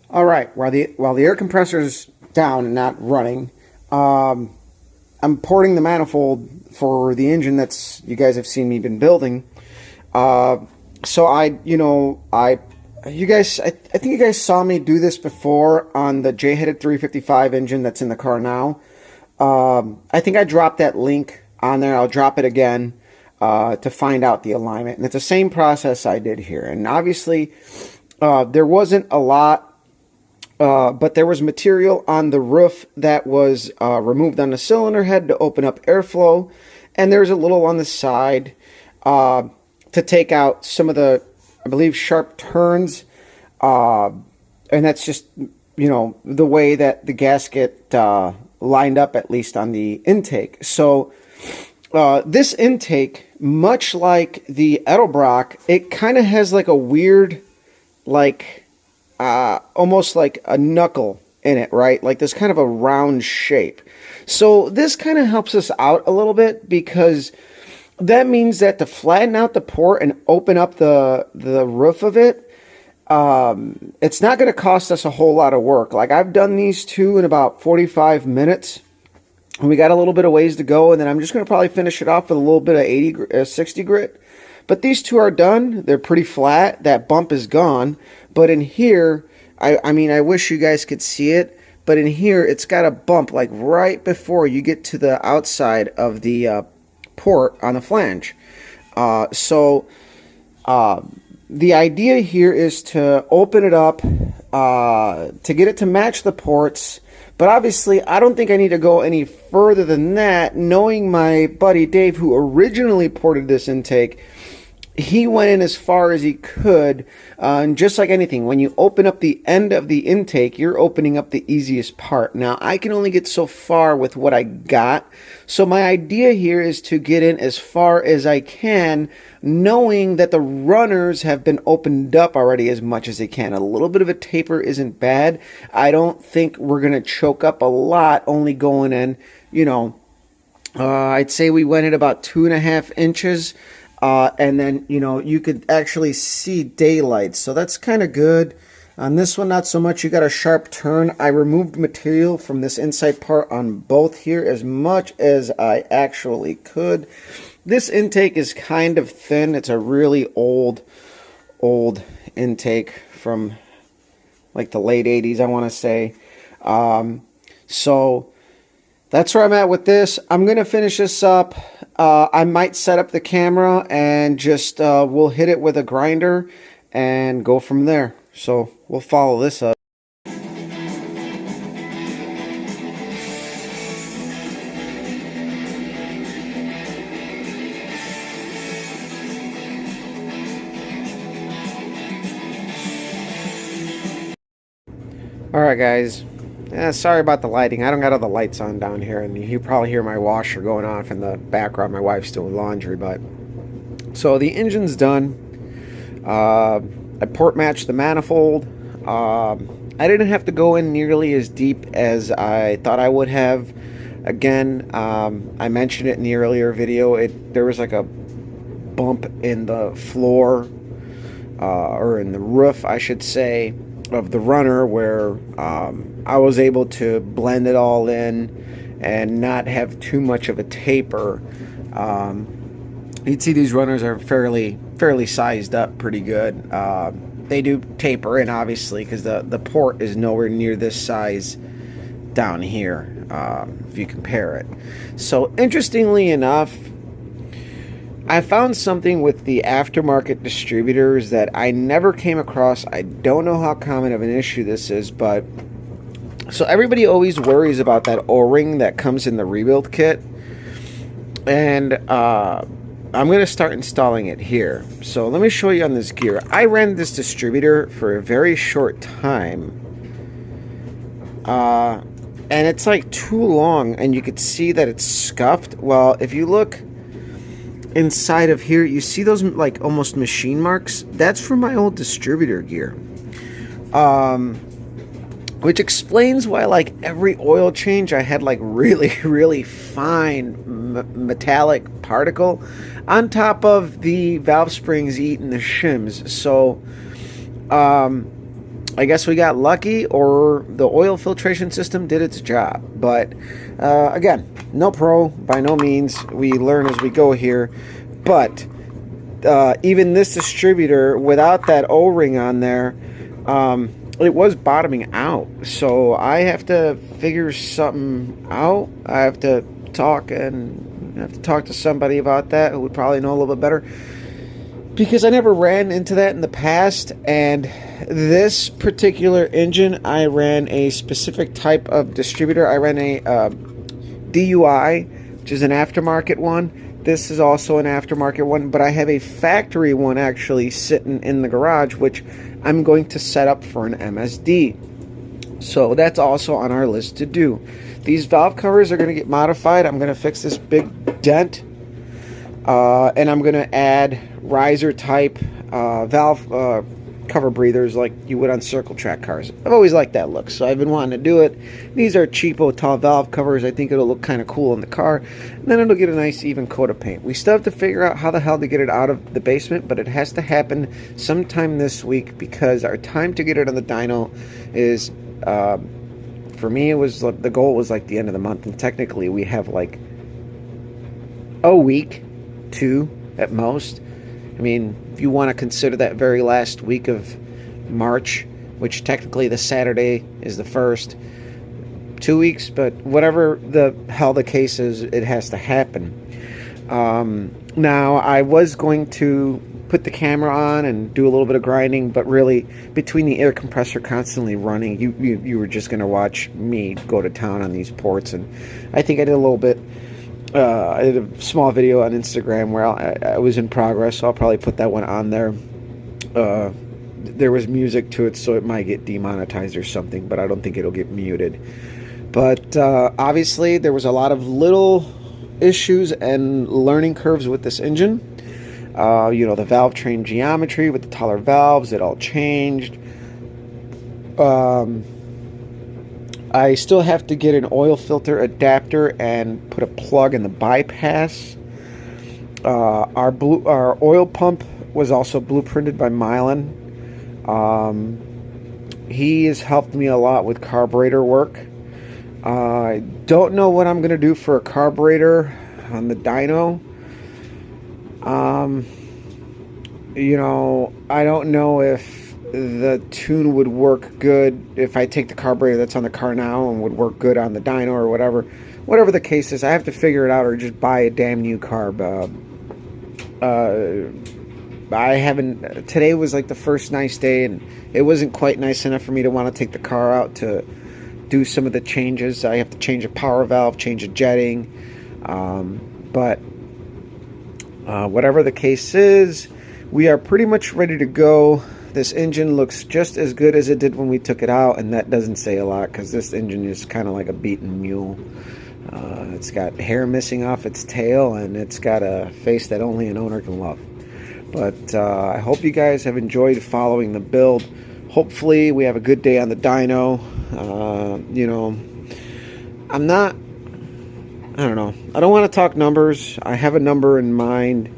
All right. While the air compressor is down and not running, I'm porting the manifold for the engine that's you guys have seen me been building. Uh, so you guys, I think you guys saw me do this before on the J-headed 355 engine that's in the car now. I think I dropped that link on there. I'll drop it again to find out the alignment, and it's the same process I did here. And obviously, there wasn't a lot. But there was material on the roof that was removed on the cylinder head to open up airflow. And there's a little on the side to take out some of the, I believe, sharp turns. And that's just, the way that the gasket lined up, at least on the intake. So this intake, much like the Edelbrock, it kind of has like a weird, almost like a knuckle in it, right? Like this kind of a round shape. So this kind of helps us out a little bit, because that means that to flatten out the port and open up the roof of it, it's not going to cost us a whole lot of work. Like I've done these two in about 45 minutes. And we got a little bit of ways to go, and then I'm just going to probably finish it off with a little bit of 60 grit. But these two are done. They're pretty flat. That bump is gone. But in here, I mean, I wish you guys could see it, but in here, it's got a bump like right before you get to the outside of the port on the flange. So the idea here is to open it up to get it to match the ports. But obviously, I don't think I need to go any further than that, knowing my buddy Dave, who originally ported this intake. He went in as far as he could, and just like anything, when you open up the end of the intake, you're opening up the easiest part. Now, I can only get so far with what I got, so my idea here is to get in as far as I can, knowing that the runners have been opened up already as much as they can. A little bit of a taper isn't bad. I don't think we're going to choke up a lot, only going in, I'd say we went at about 2.5 inches. And then, you could actually see daylight. So that's kind of good. On this one, not so much. You got a sharp turn. I removed material from this inside part on both here as much as I actually could. This intake is kind of thin. It's a really old intake from like the late 80s, I want to say. So that's where I'm at with this. I'm going to finish this up. I might set up the camera and just we'll hit it with a grinder and go from there. So we'll follow this up. Alright guys, sorry about the lighting. I don't got all the lights on down here, and you probably hear my washer going off in the background. My wife's doing laundry, but so the engine's done. I port matched the manifold. I didn't have to go in nearly as deep as I thought I would have. Again, I mentioned it in the earlier video. There was like a bump in the floor, or in the roof, I should say, of the runner, where I was able to blend it all in and not have too much of a taper. You'd see these runners are fairly sized up pretty good. They do taper in, obviously, because the port is nowhere near this size down here, if you compare it. So interestingly enough, I found something with the aftermarket distributors that I never came across. I don't know how common of an issue this is, but so everybody always worries about that O-ring that comes in the rebuild kit, and I'm going to start installing it here. So let me show you on this gear. I ran this distributor for a very short time, and it's like too long, and you could see that it's scuffed. Well, if you look inside of here, you see those like almost machine marks? That's from my old distributor gear, which explains why like every oil change I had like really fine metallic particle on top of the valve springs eating the shims. So I guess we got lucky, or the oil filtration system did its job. But again, no pro by no means. We learn as we go here. But even this distributor, without that O-ring on there, it was bottoming out. So I have to figure something out. I have to talk to somebody about that who would probably know a little bit better, because I never ran into that in the past. And this particular engine, I ran a specific type of distributor. I ran a DUI, which is an aftermarket one. This is also an aftermarket one, but I have a factory one actually sitting in the garage, which I'm going to set up for an MSD. So that's also on our list to do. These valve covers are going to get modified. I'm going to fix this big dent, and I'm going to add riser type valve cover breathers like you would on circle track cars. I've always liked that look, so I've been wanting to do it. These are cheapo tall valve covers. I think it'll look kind of cool in the car, and then it'll get a nice even coat of paint. We still have to figure out how the hell to get it out of the basement, but it has to happen sometime this week, because our time to get it on the dyno is for me, it was the goal was like the end of the month, and technically we have like a week, 2 at most. I mean, if you want to consider that very last week of March, which technically the Saturday is the 1st, 2 weeks, but whatever the hell the case is, it has to happen. Now, I was going to put the camera on and do a little bit of grinding, but really, between the air compressor constantly running, you were just going to watch me go to town on these ports. And I think I did a little bit. I did a small video on Instagram where I was in progress, so I'll probably put that one on there. There was music to it, so it might get demonetized or something, but I don't think it'll get muted. But obviously, there was a lot of little issues and learning curves with this engine. You know, the valve train geometry with the taller valves, it all changed. I still have to get an oil filter adapter and put a plug in the bypass. Our oil pump was also blueprinted by Milan. He has helped me a lot with carburetor work. I don't know what I'm going to do for a carburetor on the dyno. You know, I don't know if the tune would work good if I take the carburetor that's on the car now and would work good on the dyno or whatever. Whatever the case is, I have to figure it out or just buy a damn new carb. I haven't. Today was like the first nice day, and it wasn't quite nice enough for me to want to take the car out to do some of the changes. I have to change a power valve, change a jetting, but whatever the case is, we are pretty much ready to go. This engine looks just as good as it did when we took it out, and that doesn't say a lot, because this engine is kind of like a beaten mule. It's got hair missing off its tail, and it's got a face that only an owner can love. But I hope you guys have enjoyed following the build. Hopefully we have a good day on the dyno. You know, I don't know. I don't want to talk numbers. I have a number in mind.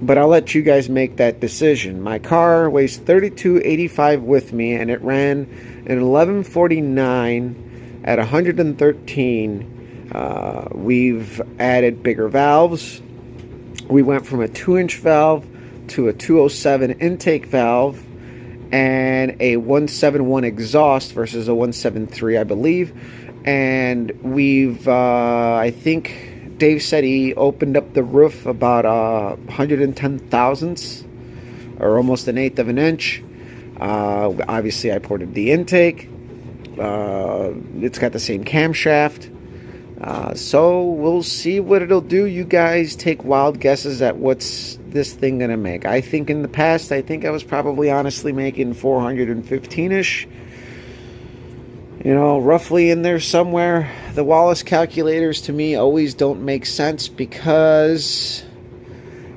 But I'll let you guys make that decision. My car weighs 3285 with me, and it ran an 1149 at 113. We've added bigger valves. We went from a 2-inch valve to a 207 intake valve and a 171 exhaust versus a 173, I believe. And we've, I think Dave said he opened up the roof about 110 thousandths, or almost an eighth of an inch. Obviously, I ported the intake. It's got the same camshaft. So we'll see what it'll do. You guys take wild guesses at what's this thing gonna make. I think in the past, I think I was probably honestly making 415-ish. You know, roughly in there somewhere. The Wallace calculators to me always don't make sense, because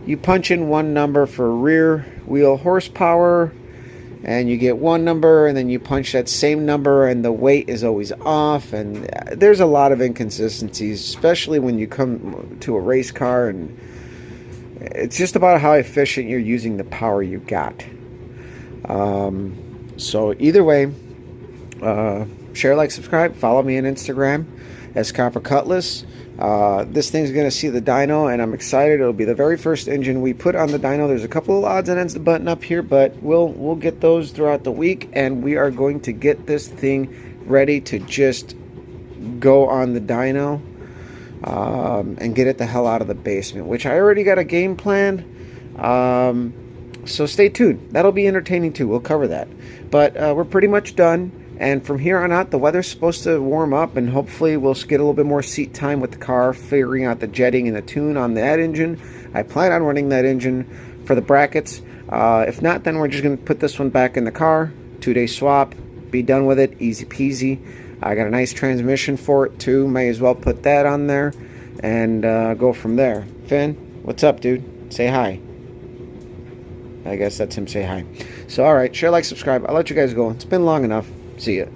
you punch in one number for rear wheel horsepower and you get one number, and then you punch that same number and the weight is always off, and there's a lot of inconsistencies, especially when you come to a race car, and it's just about how efficient you're using the power you got. So either way, share, like, subscribe, follow me on Instagram as Copper Cutlass. This thing's going to see the dyno, and I'm excited. It'll be the very first engine we put on the dyno. There's a couple of odds and ends to button up here, but we'll get those throughout the week, and we are going to get this thing ready to just go on the dyno, and get it the hell out of the basement, which I already got a game plan. So stay tuned. That'll be entertaining too. We'll cover that. But we're pretty much done. And from here on out, the weather's supposed to warm up, and hopefully we'll get a little bit more seat time with the car, figuring out the jetting and the tune on that engine. I plan on running that engine for the brackets. If not, then we're just going to put this one back in the car, 2-day swap, be done with it, easy peasy. I got a nice transmission for it too. May as well put that on there and go from there. Finn, what's up, dude? Say hi. I guess that's him. Say hi. So, all right, share, like, subscribe. I'll let you guys go. It's been long enough. See ya.